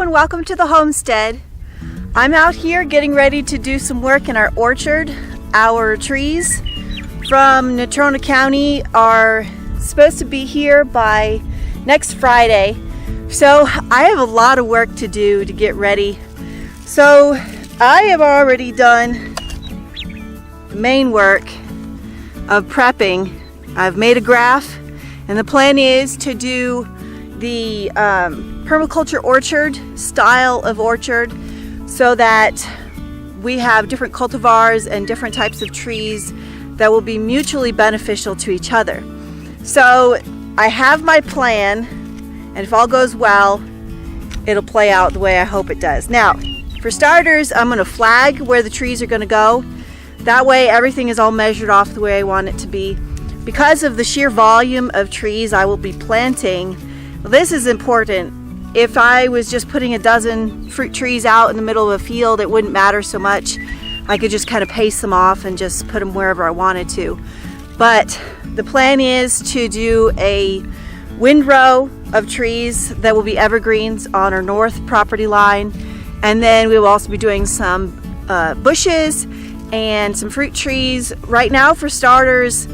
everyone, welcome to the homestead. I'm out here getting ready to do some work in our orchard. Our trees from Natrona County are supposed to be here by next Friday. So I have a lot of work to do to get ready. So I have already done the main work of prepping. I've made a graph, and the plan is to do the permaculture orchard style of orchard so that we have different cultivars and different types of trees that will be mutually beneficial to each other. So I have my plan, and if all goes well, it'll play out the way I hope it does. Now, for starters, I'm going to flag where the trees are going to go. That way everything is all measured off the way I want it to be. Because of the sheer volume of trees I will be planting, this is important. If I was just putting a dozen fruit trees out in the middle of a field, it wouldn't matter so much. I could just kind of pace them off and just put them wherever I wanted to. But the plan is to do a windrow of trees that will be evergreens on our north property line. And then we will also be doing some bushes and some fruit trees. Right now, for starters,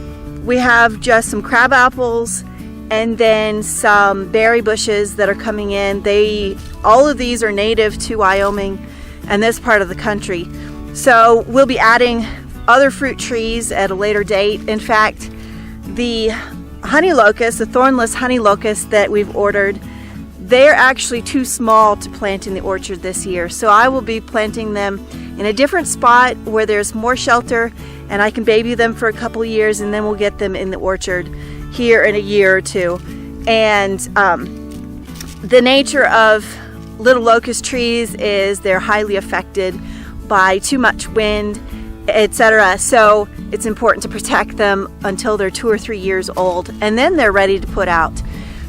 we have just some crab apples and then some berry bushes that are coming in. All of these are native to Wyoming and this part of the country. So we'll be adding other fruit trees at a later date. In fact, the honey locust, the thornless honey locust that we've ordered, they're actually too small to plant in the orchard this year. So I will be planting them in a different spot where there's more shelter, and I can baby them for a couple of years, and then we'll get them in the orchard here in a year or two. And the nature of little locust trees is they're highly affected by too much wind, etc. So it's important to protect them until they're 2 or 3 years old, and then they're ready to put out.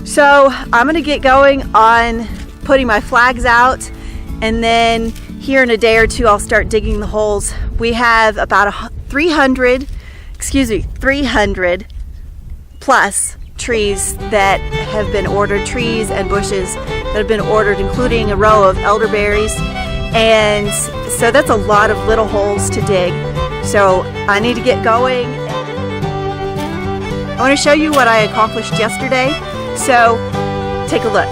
So I'm gonna get going on putting my flags out, and then here in a day or two I'll start digging the holes. We have about 300 plus trees that have been ordered, trees and bushes that have been ordered, including a row of elderberries. And so that's a lot of little holes to dig. So I need to get going. I want to show you what I accomplished yesterday. So take a look.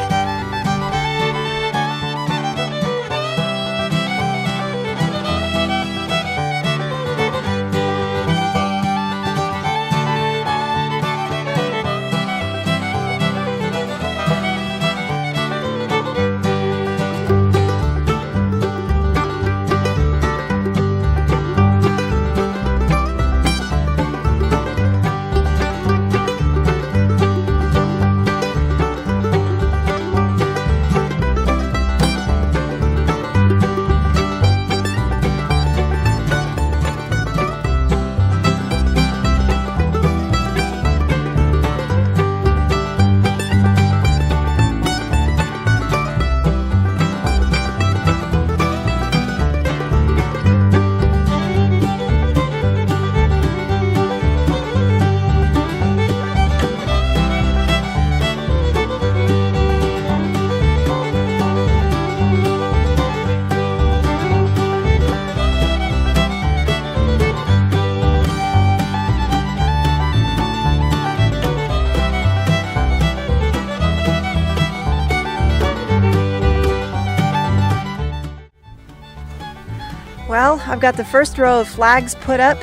Well, I've got the first row of flags put up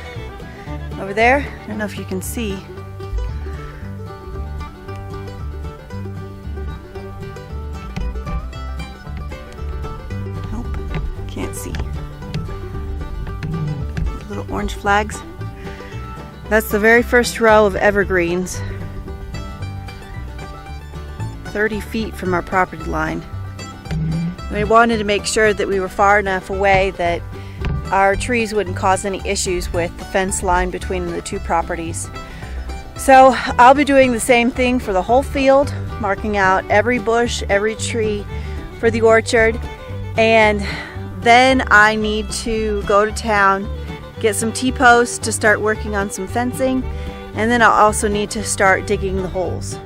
over there. I don't know if you can see. Nope, can't see. Little orange flags. That's the very first row of evergreens. 30 feet from our property line. We wanted to make sure that we were far enough away that our trees wouldn't cause any issues with the fence line between the two properties. So I'll be doing the same thing for the whole field, marking out every bush, every tree for the orchard, and then I need to go to town, get some T-posts to start working on some fencing, and then I'll also need to start digging the holes.